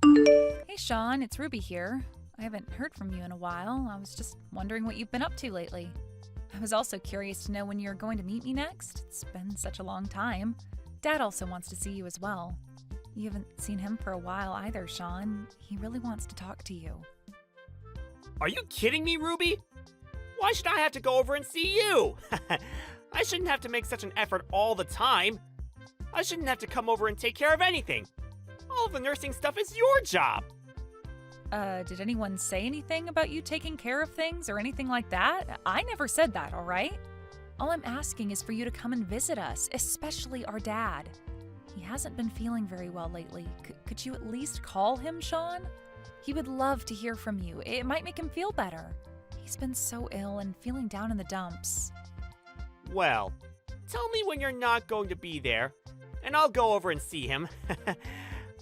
Hey Sean, it's Ruby here. I haven't heard from you in a while. I was just wondering what you've been up to lately. I was also curious to know when you're going to meet me next. It's been such a long time. Dad also wants to see you as well. You haven't seen him for a while either, Sean. He really wants to talk to you. Are you kidding me, Ruby? Why should I have to go over and see you? I shouldn't have to make such an effort all the time. I shouldn't have to come over and take care of anything. All of the nursing stuff is your job. Did anyone say anything about you taking care of things or anything like that? I never said that, all right? All I'm asking is for you to come and visit us, especially our dad. He hasn't been feeling very well lately. Could you at least call him, Sean? He would love to hear from you. It might make him feel better. He's been so ill and feeling down in the dumps. Well, tell me when you're not going to be there, and I'll go over and see him.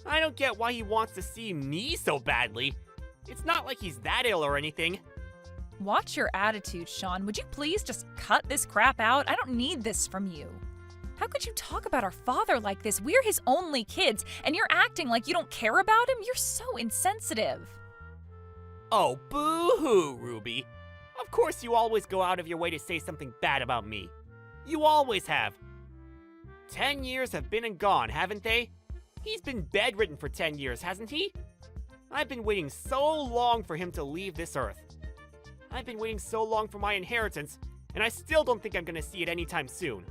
I don't get why he wants to see me so badly. It's not like he's that ill or anything. Watch your attitude, Sean. Would you please just cut this crap out? I don't need this from you. How could you talk about our father like this? We're his only kids, and you're acting like you don't care about him? You're so insensitive. Oh, boo-hoo, Ruby. Of course you always go out of your way to say something bad about me. You always have. 10 years have been and gone, haven't they? He's been bedridden for 10 years, hasn't he? I've been waiting so long for him to leave this earth. I've been waiting so long for my inheritance, and I still don't think I'm gonna see it anytime soon.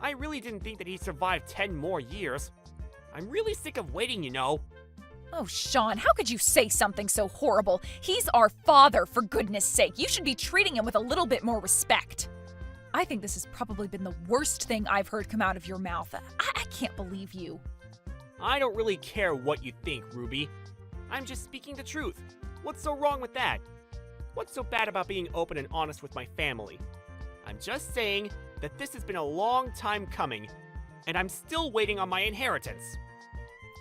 I really didn't think that he'd survive 10 more years. I'm really sick of waiting, you know. Oh, Sean, how could you say something so horrible? He's our father, for goodness sake. You should be treating him with a little bit more respect. I think this has probably been the worst thing I've heard come out of your mouth. I can't believe you. I don't really care what you think, Ruby. I'm just speaking the truth. What's so wrong with that? What's so bad about being open and honest with my family? I'm just saying that this has been a long time coming, and I'm still waiting on my inheritance.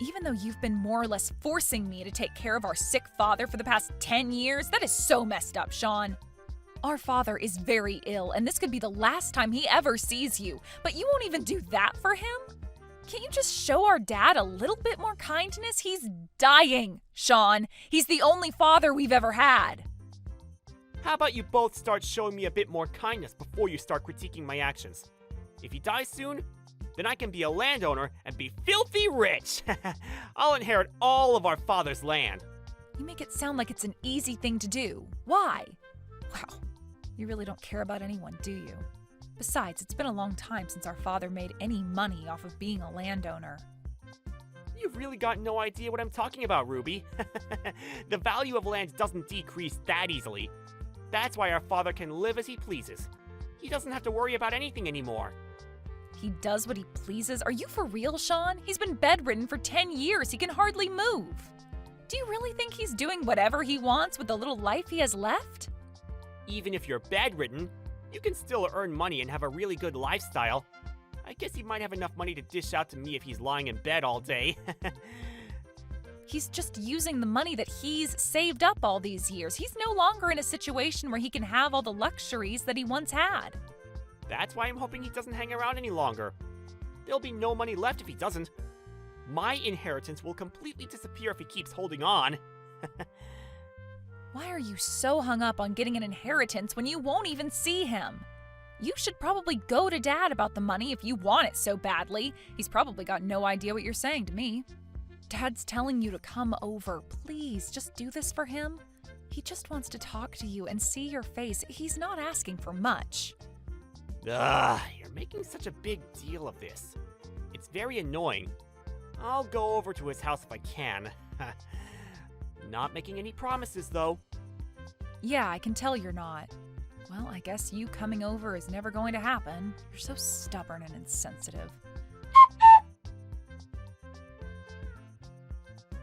Even though you've been more or less forcing me to take care of our sick father for the past 10 years, that is so messed up, Sean. Our father is very ill, and this could be the last time he ever sees you, but you won't even do that for him? Can't you just show our dad a little bit more kindness? He's dying, Sean. He's the only father we've ever had. How about you both start showing me a bit more kindness before you start critiquing my actions? If he dies soon, then I can be a landowner and be filthy rich. I'll inherit all of our father's land. You make it sound like it's an easy thing to do. Why? Wow, you really don't care about anyone, do you? Besides, it's been a long time since our father made any money off of being a landowner. You've really got no idea what I'm talking about, Ruby. The value of land doesn't decrease that easily. That's why our father can live as he pleases. He doesn't have to worry about anything anymore. He does what he pleases? Are you for real, Sean? He's been bedridden for 10 years. He can hardly move. Do you really think he's doing whatever he wants with the little life he has left? Even if you're bedridden, you can still earn money and have a really good lifestyle. I guess he might have enough money to dish out to me if he's lying in bed all day. He's just using the money that he's saved up all these years. He's no longer in a situation where he can have all the luxuries that he once had. That's why I'm hoping he doesn't hang around any longer. There'll be no money left if he doesn't. My inheritance will completely disappear if he keeps holding on. Why are you so hung up on getting an inheritance when you won't even see him? You should probably go to Dad about the money if you want it so badly. He's probably got no idea what you're saying to me. Dad's telling you to come over. Please, just do this for him. He just wants to talk to you and see your face. He's not asking for much. You're making such a big deal of this. It's very annoying. I'll go over to his house if I can. Not making any promises, though. Yeah, I can tell you're not. Well, I guess you coming over is never going to happen. You're so stubborn and insensitive.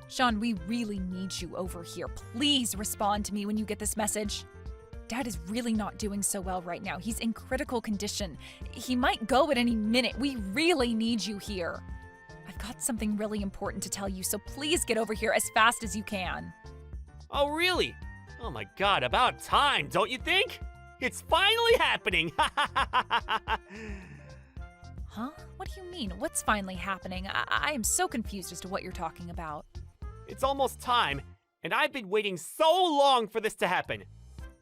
Sean, we really need you over here. Please respond to me when you get this message. Dad is really not doing so well right now. He's in critical condition. He might go at any minute. We really need you here. I've got something really important to tell you, so please get over here as fast as you can. Oh, really? Oh my god, about time, don't you think? It's finally happening! Huh? What do you mean? What's finally happening? I am so confused as to what you're talking about. It's almost time, and I've been waiting so long for this to happen.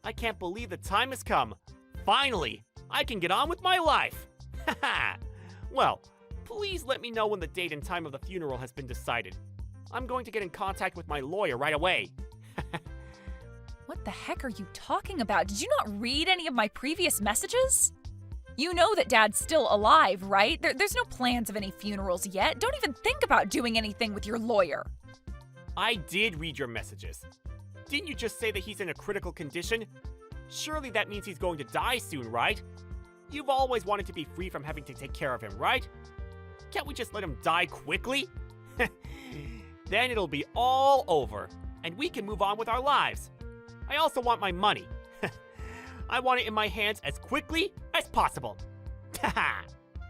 I can't believe the time has come. Finally, I can get on with my life. Haha. Well, please let me know when the date and time of the funeral has been decided. I'm going to get in contact with my lawyer right away. What the heck are you talking about? Did you not read any of my previous messages? You know that Dad's still alive, right? There's no plans of any funerals yet. Don't even think about doing anything with your lawyer. I did read your messages. Didn't you just say that he's in a critical condition? Surely that means he's going to die soon, right? You've always wanted to be free from having to take care of him, right? Can't we just let him die quickly? Then it'll be all over, and we can move on with our lives. I also want my money. I want it in my hands as quickly as possible.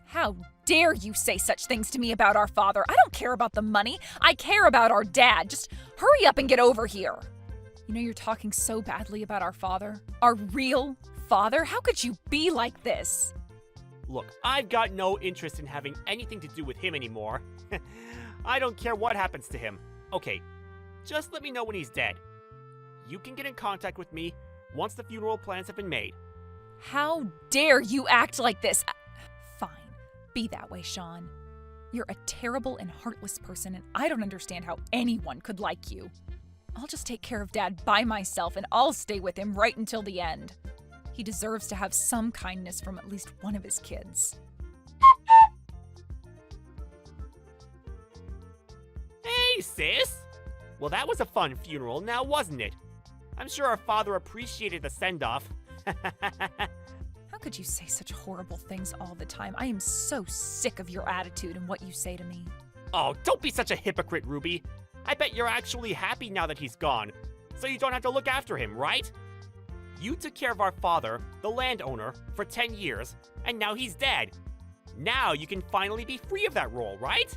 How dare you say such things to me about our father? I don't care about the money. I care about our dad. Just hurry up and get over here. You know you're talking so badly about our father. Our real father? How could you be like this? Look, I've got no interest in having anything to do with him anymore. I don't care what happens to him. Okay, just let me know when he's dead. You can get in contact with me once the funeral plans have been made. How dare you act like this? Fine, be that way, Sean. You're a terrible and heartless person, and I don't understand how anyone could like you. I'll just take care of Dad by myself, and I'll stay with him right until the end. He deserves to have some kindness from at least one of his kids. Hey, sis! Well, that was a fun funeral, now wasn't it? I'm sure our father appreciated the send-off. How could you say such horrible things all the time? I am so sick of your attitude and what you say to me. Oh, don't be such a hypocrite, Ruby. I bet you're actually happy now that he's gone, so you don't have to look after him, right? You took care of our father, the landowner, for 10 years, and now he's dead. Now you can finally be free of that role, right?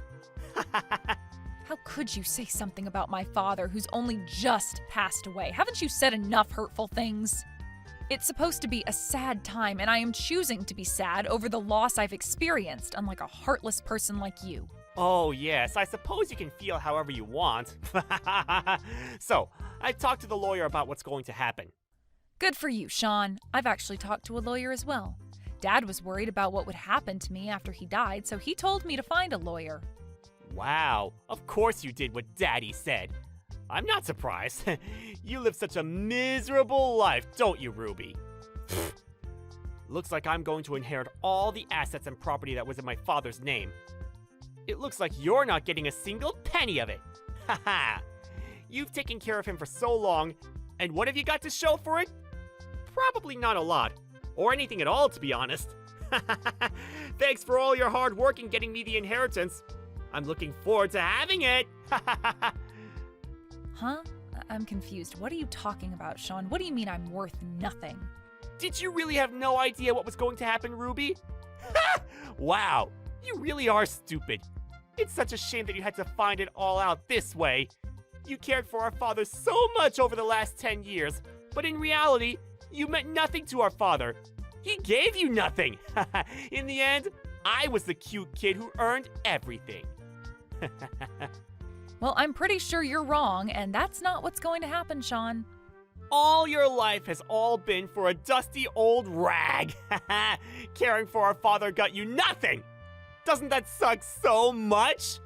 How could you say something about my father who's only just passed away? Haven't you said enough hurtful things? It's supposed to be a sad time, and I am choosing to be sad over the loss I've experienced, unlike a heartless person like you. Oh, yes, I suppose you can feel however you want. So, I've talked to the lawyer about what's going to happen. Good for you, Sean. I've actually talked to a lawyer as well. Dad was worried about what would happen to me after he died, so he told me to find a lawyer. Wow, of course you did what Daddy said. I'm not surprised. You live such a miserable life, don't you, Ruby? Looks like I'm going to inherit all the assets and property that was in my father's name. It looks like you're not getting a single penny of it. Haha. You've taken care of him for so long, and what have you got to show for it? Probably not a lot. Or anything at all, to be honest. Thanks for all your hard work in getting me the inheritance. I'm looking forward to having it. Huh? I'm confused. What are you talking about, Sean? What do you mean I'm worth nothing? Did you really have no idea what was going to happen, Ruby? Wow, you really are stupid. It's such a shame that you had to find it all out this way. You cared for our father so much over the last 10 years, but in reality, you meant nothing to our father. He gave you nothing. In the end, I was the cute kid who earned everything. Well, I'm pretty sure you're wrong, and that's not what's going to happen, Sean. All your life has all been for a dusty old rag. Caring for our father got you nothing. Doesn't that suck so much?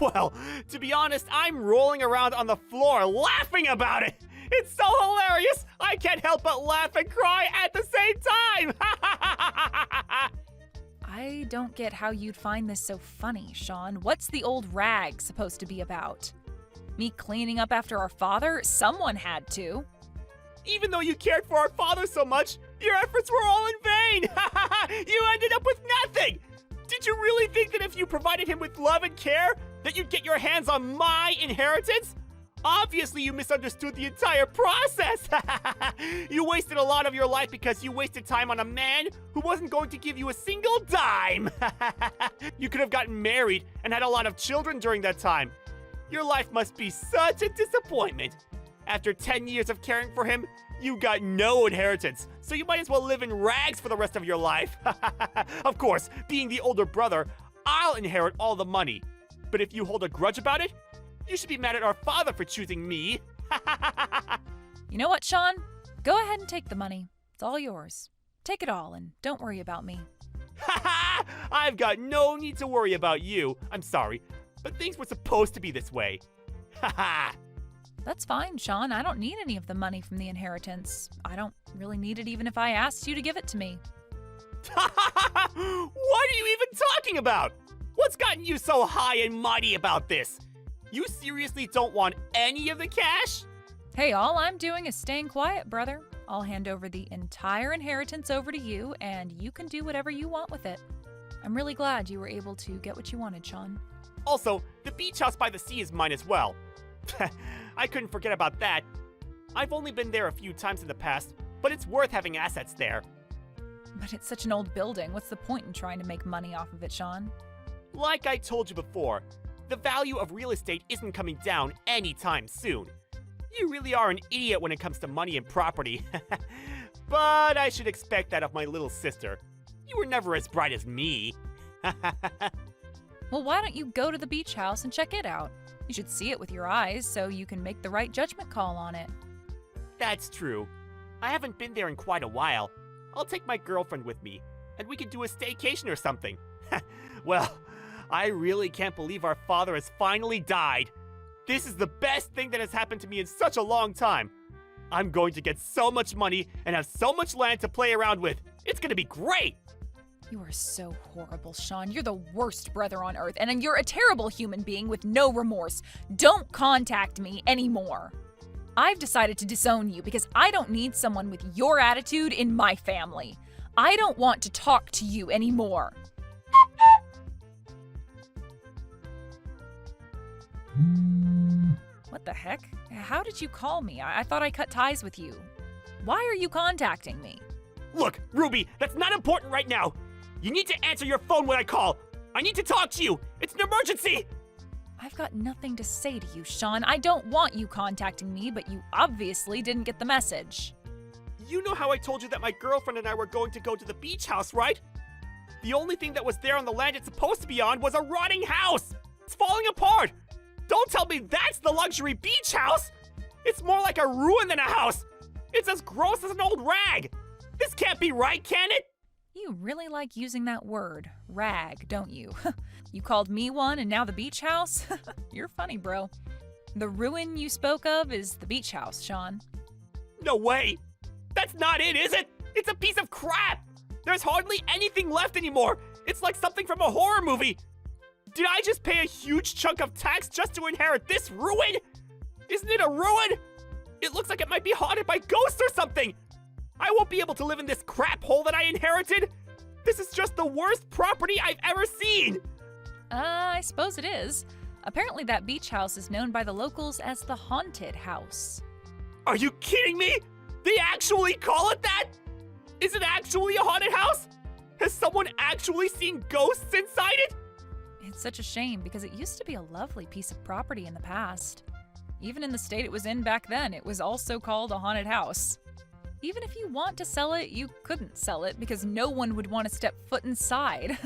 Well, to be honest, I'm rolling around on the floor laughing about it. It's so hilarious. I can't help but laugh and cry at the same time. I don't get how you'd find this so funny, Sean. What's the old rag supposed to be about? Me cleaning up after our father? Someone had to. Even though you cared for our father so much, your efforts were all in vain. You ended up with nothing. Did you really think that if you provided him with love and care, that you'd get your hands on my inheritance? Obviously, you misunderstood the entire process. You wasted a lot of your life because you wasted time on a man who wasn't going to give you a single dime. You could have gotten married and had a lot of children during that time. Your life must be such a disappointment. After 10 years of caring for him, you got no inheritance, so you might as well live in rags for the rest of your life. Of course, being the older brother, I'll inherit all the money. But if you hold a grudge about it, You should be mad at our father for choosing me. You know what, Sean? Go ahead and take the money. It's all yours. Take it all and don't worry about me. I've got no need to worry about you. I'm sorry, but things were supposed to be this way. That's fine, Sean. I don't need any of the money from the inheritance. I don't really need it even if I asked you to give it to me. What are you even talking about? What's gotten you so high and mighty about this? You seriously don't want any of the cash? Hey, all I'm doing is staying quiet, brother. I'll hand over the entire inheritance over to you, and you can do whatever you want with it. I'm really glad you were able to get what you wanted, Sean. Also, the beach house by the sea is mine as well. I couldn't forget about that. I've only been there a few times in the past, but it's worth having assets there. But it's such an old building. What's the point in trying to make money off of it, Sean? Like I told you before, the value of real estate isn't coming down anytime soon. You really are an idiot when it comes to money and property. But I should expect that of my little sister. You were never as bright as me. Well, why don't you go to the beach house and check it out? You should see it with your eyes so you can make the right judgment call on it. That's true. I haven't been there in quite a while. I'll take my girlfriend with me, and we can do a staycation or something. Well, I really can't believe our father has finally died. This is the best thing that has happened to me in such a long time. I'm going to get so much money and have so much land to play around with. It's going to be great. You are so horrible, Sean. You're the worst brother on earth, and you're a terrible human being with no remorse. Don't contact me anymore. I've decided to disown you because I don't need someone with your attitude in my family. I don't want to talk to you anymore. What the heck? How did you call me? I thought I cut ties with you. Why are you contacting me? Look, Ruby, that's not important right now. You need to answer your phone when I call. I need to talk to you. It's an emergency. I've got nothing to say to you, Sean. I don't want you contacting me, but you obviously didn't get the message. You know how I told you that my girlfriend and I were going to go to the beach house, right? The only thing that was there on the land it's supposed to be on was a rotting house. It's falling apart. Don't tell me that's the luxury beach house. It's more like a ruin than a house. It's as gross as an old rag. This can't be right, can it? You really like using that word, rag, don't you? You called me one and now the beach house? You're funny, bro. The ruin you spoke of is the beach house, Sean. No way. That's not it, is it? It's a piece of crap. There's hardly anything left anymore. It's like something from a horror movie. Did I just pay a huge chunk of tax just to inherit this ruin? Isn't it a ruin? It looks like it might be haunted by ghosts or something. I won't be able to live in this crap hole that I inherited. This is just the worst property I've ever seen. I suppose it is. Apparently that beach house is known by the locals as the haunted house. Are you kidding me? They actually call it that? Is it actually a haunted house? Has someone actually seen ghosts inside it? It's such a shame because it used to be a lovely piece of property in the past. Even in the state it was in back then, it was also called a haunted house. Even if you want to sell it, you couldn't sell it because no one would want to step foot inside.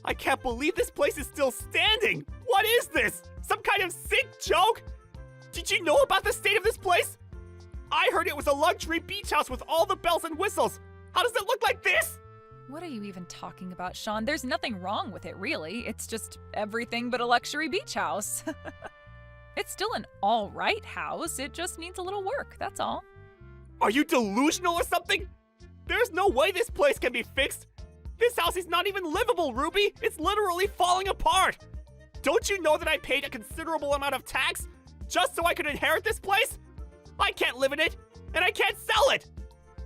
I can't believe this place is still standing. What is this? Some kind of sick joke? Did you know about the state of this place? I heard it was a luxury beach house with all the bells and whistles. How does it look like this? What are you even talking about, Sean? There's nothing wrong with it, really. It's just everything but a luxury beach house. It's still an all right house. It just needs a little work, that's all. Are you delusional or something? There's no way this place can be fixed. This house is not even livable, Ruby. It's literally falling apart. Don't you know that I paid a considerable amount of tax just so I could inherit this place? I can't live in it, and I can't sell it.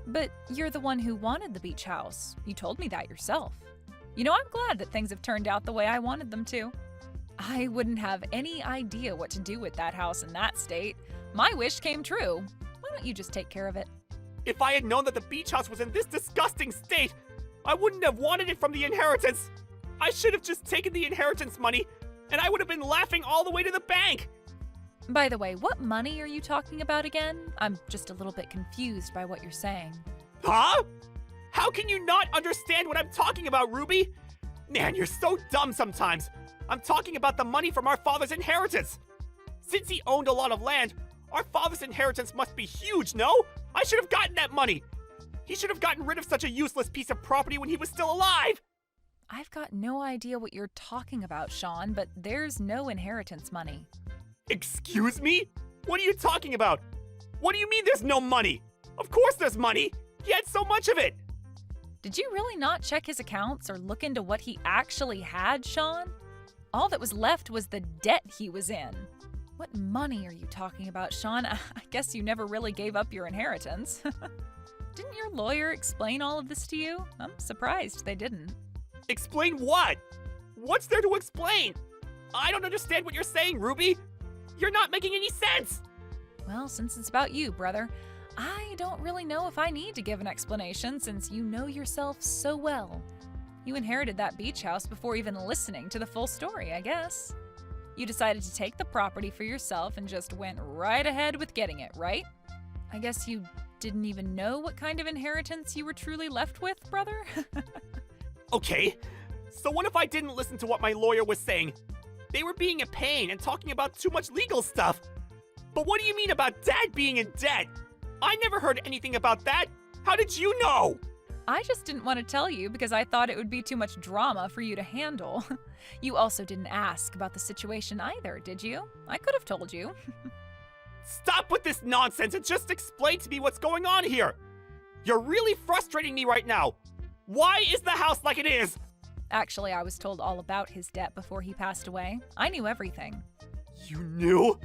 But you're the one who wanted the beach house. You told me that yourself. You know, I'm glad that things have turned out the way I wanted them to. I wouldn't have any idea what to do with that house in that state. My wish came true. Why don't you just take care of it? If I had known that the beach house was in this disgusting state, I wouldn't have wanted it from the inheritance. I should have just taken the inheritance money, and I would have been laughing all the way to the bank. By the way, what money are you talking about again? I'm just a little bit confused by what you're saying. Huh? How can you not understand what I'm talking about, Ruby? Man, you're so dumb sometimes. I'm talking about the money from our father's inheritance. Since he owned a lot of land, our father's inheritance must be huge, no? I should have gotten that money. He should have gotten rid of such a useless piece of property when he was still alive. I've got no idea what you're talking about, Sean, but there's no inheritance money. Excuse me? What are you talking about? What do you mean there's no money? Of course there's money. He had so much of it. Did you really not check his accounts or look into what he actually had, Sean? All that was left was the debt he was in. What money are you talking about, Sean? I guess you never really gave up your inheritance. Didn't your lawyer explain all of this to you? I'm surprised they didn't. Explain what? What's there to explain? I don't understand what you're saying, Ruby. You're not making any sense. Well, since it's about you, brother, I don't really know if I need to give an explanation since you know yourself so well. You inherited that beach house before even listening to the full story, I guess. You decided to take the property for yourself and just went right ahead with getting it, right? I guess you didn't even know what kind of inheritance you were truly left with, brother? Okay, so what if I didn't listen to what my lawyer was saying? They were being a pain and talking about too much legal stuff. But what do you mean about Dad being in debt? I never heard anything about that. How did you know? I just didn't want to tell you because I thought it would be too much drama for you to handle. You also didn't ask about the situation either, did you? I could have told you. Stop with this nonsense and just explain to me what's going on here. You're really frustrating me right now. Why is the house like it is? Actually, I was told all about his debt before he passed away. I knew everything. You knew?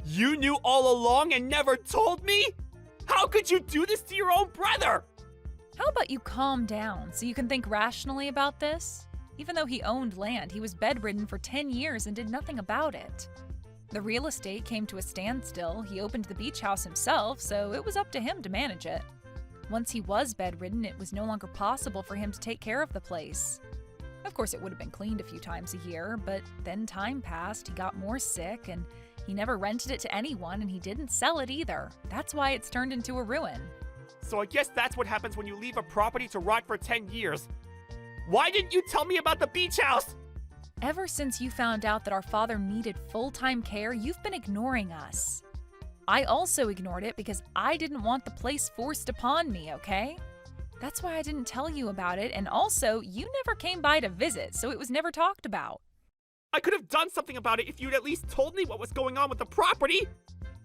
You knew all along and never told me? How could you do this to your own brother? How about you calm down so you can think rationally about this? Even though he owned land, he was bedridden for 10 years and did nothing about it. The real estate came to a standstill. He opened the beach house himself, so it was up to him to manage it. Once he was bedridden, it was no longer possible for him to take care of the place. Of course, it would have been cleaned a few times a year, but then time passed, he got more sick, and he never rented it to anyone, and he didn't sell it either. That's why it's turned into a ruin. So I guess that's what happens when you leave a property to rot for 10 years. Why didn't you tell me about the beach house? Ever since you found out that our father needed full-time care, you've been ignoring us. I also ignored it because I didn't want the place forced upon me, okay? That's why I didn't tell you about it, and also, you never came by to visit, so it was never talked about. I could have done something about it if you'd at least told me what was going on with the property.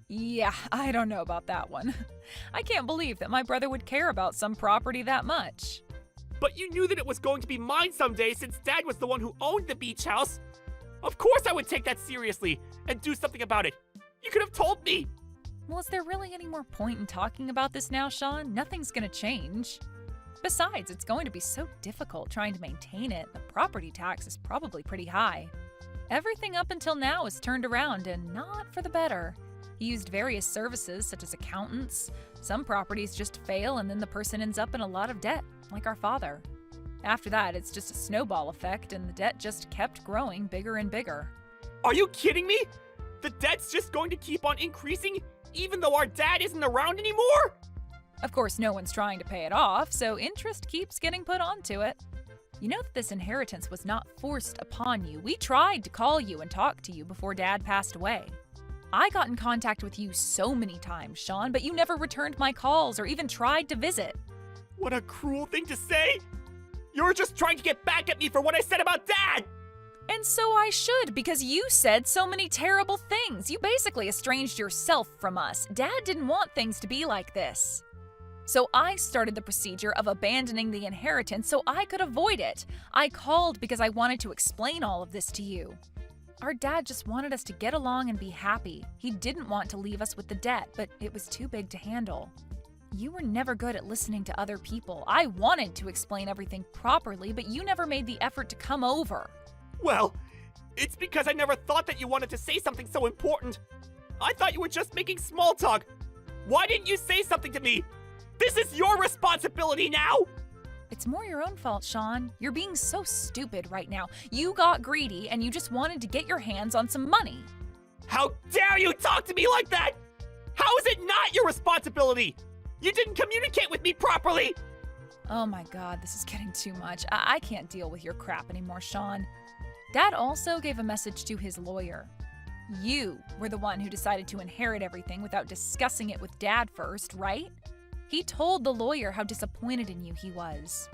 Yeah, I don't know about that one. I can't believe that my brother would care about some property that much. But you knew that it was going to be mine someday since Dad was the one who owned the beach house. Of course I would take that seriously and do something about it. You could have told me. Well, is there really any more point in talking about this now, Sean? Nothing's gonna change. Besides, it's going to be so difficult trying to maintain it. The property tax is probably pretty high. Everything up until now is turned around and not for the better. He used various services such as accountants. Some properties just fail and then the person ends up in a lot of debt, like our father. After that, it's just a snowball effect and the debt just kept growing bigger and bigger. Are you kidding me? The debt's just going to keep on increasing even though our dad isn't around anymore? Of course, no one's trying to pay it off, so interest keeps getting put onto it. You know that this inheritance was not forced upon you. We tried to call you and talk to you before Dad passed away. I got in contact with you so many times, Sean, but you never returned my calls or even tried to visit. What a cruel thing to say! You're just trying to get back at me for what I said about Dad! And so I should, because you said so many terrible things. You basically estranged yourself from us. Dad didn't want things to be like this. So I started the procedure of abandoning the inheritance so I could avoid it. I called because I wanted to explain all of this to you. Our dad just wanted us to get along and be happy. He didn't want to leave us with the debt, but it was too big to handle. You were never good at listening to other people. I wanted to explain everything properly, but you never made the effort to come over. Well, it's because I never thought that you wanted to say something so important. I thought you were just making small talk. Why didn't you say something to me? This is your responsibility now! It's more your own fault, Sean. You're being so stupid right now. You got greedy and you just wanted to get your hands on some money. How dare you talk to me like that? How is it not your responsibility? You didn't communicate with me properly! Oh my God, this is getting too much. I can't deal with your crap anymore, Sean. Dad also gave a message to his lawyer. You were the one who decided to inherit everything without discussing it with Dad first, right? He told the lawyer how disappointed in you he was.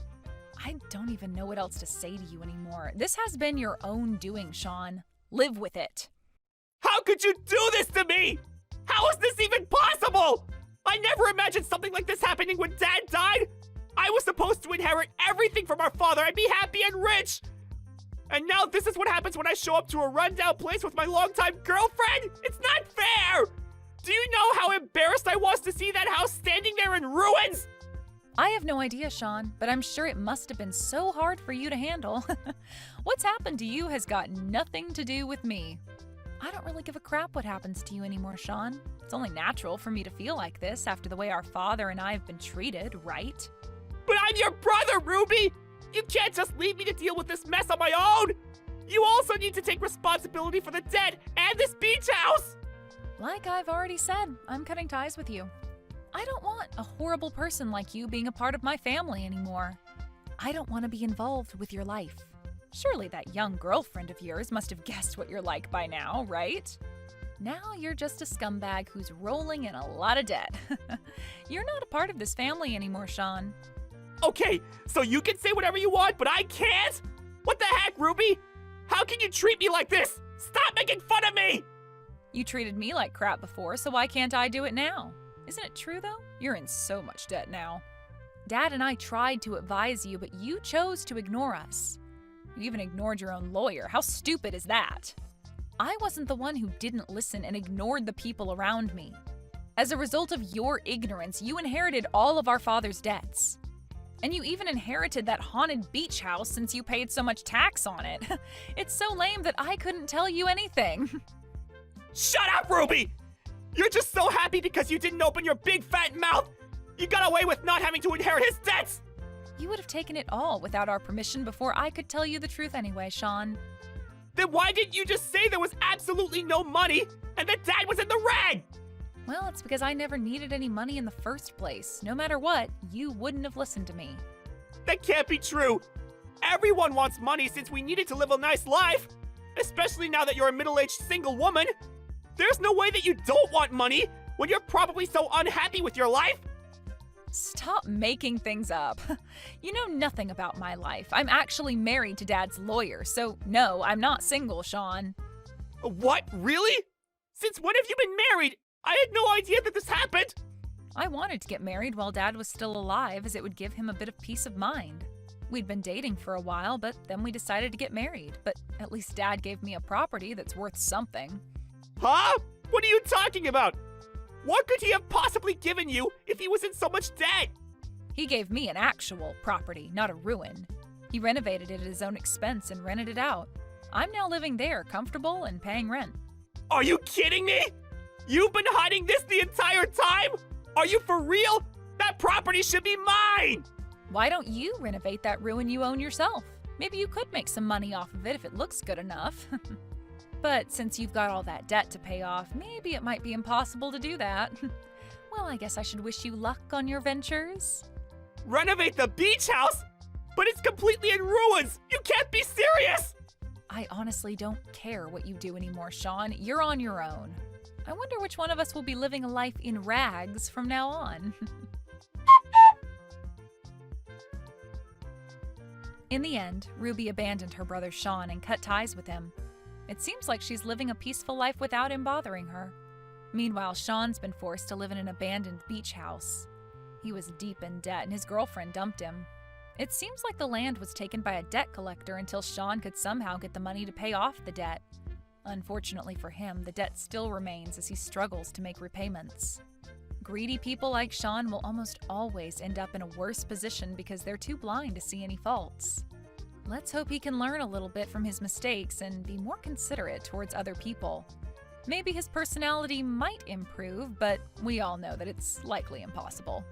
I don't even know what else to say to you anymore. This has been your own doing, Sean. Live with it. How could you do this to me? How is this even possible? I never imagined something like this happening when Dad died. I was supposed to inherit everything from our father and be happy and rich. And now this is what happens when I show up to a rundown place with my longtime girlfriend? It's not fair! Do you know how embarrassed I was to see that house standing there in ruins? I have no idea, Sean, but I'm sure it must have been so hard for you to handle. What's happened to you has got nothing to do with me. I don't really give a crap what happens to you anymore, Sean. It's only natural for me to feel like this after the way our father and I have been treated, right? But I'm your brother, Ruby! You can't just leave me to deal with this mess on my own! You also need to take responsibility for the dead and this beach house! Like I've already said, I'm cutting ties with you. I don't want a horrible person like you being a part of my family anymore. I don't want to be involved with your life. Surely that young girlfriend of yours must have guessed what you're like by now, right? Now you're just a scumbag who's rolling in a lot of debt. You're not a part of this family anymore, Sean. Okay, so you can say whatever you want, but I can't? What the heck, Ruby? How can you treat me like this? Stop making fun of me! You treated me like crap before, so why can't I do it now? Isn't it true, though? You're in so much debt now. Dad and I tried to advise you, but you chose to ignore us. You even ignored your own lawyer. How stupid is that? I wasn't the one who didn't listen and ignored the people around me. As a result of your ignorance, you inherited all of our father's debts. And you even inherited that haunted beach house since you paid so much tax on it. It's so lame that I couldn't tell you anything. Shut up, Ruby! You're just so happy because you didn't open your big fat mouth! You got away with not having to inherit his debts! You would have taken it all without our permission before I could tell you the truth anyway, Sean. Then why didn't you just say there was absolutely no money and that Dad was in the red? Well, it's because I never needed any money in the first place. No matter what, you wouldn't have listened to me. That can't be true. Everyone wants money since we needed to live a nice life. Especially now that you're a middle-aged single woman. There's no way that you don't want money when you're probably so unhappy with your life. Stop making things up. You know nothing about my life. I'm actually married to Dad's lawyer, so no, I'm not single, Sean. What? Really? Since when have you been married? I had no idea that this happened. I wanted to get married while Dad was still alive, as it would give him a bit of peace of mind. We'd been dating for a while, but then we decided to get married. But at least Dad gave me a property that's worth something. Huh? What are you talking about? What could he have possibly given you if he was in so much debt? He gave me an actual property, not a ruin. He renovated it at his own expense and rented it out. I'm now living there, comfortable and paying rent. Are you kidding me? You've been hiding this the entire time? Are you for real? That property should be mine! Why don't you renovate that ruin you own yourself? Maybe you could make some money off of it if it looks good enough. But since you've got all that debt to pay off, maybe it might be impossible to do that. Well, I guess I should wish you luck on your ventures. Renovate the beach house? But it's completely in ruins! You can't be serious! I honestly don't care what you do anymore, Sean. You're on your own. I wonder which one of us will be living a life in rags from now on. In the end, Ruby abandoned her brother Sean and cut ties with him. It seems like she's living a peaceful life without him bothering her. Meanwhile, Sean's been forced to live in an abandoned beach house. He was deep in debt and his girlfriend dumped him. It seems like the land was taken by a debt collector until Sean could somehow get the money to pay off the debt. Unfortunately for him, the debt still remains as he struggles to make repayments. Greedy people like Sean will almost always end up in a worse position because they're too blind to see any faults. Let's hope he can learn a little bit from his mistakes and be more considerate towards other people. Maybe his personality might improve, but we all know that it's likely impossible.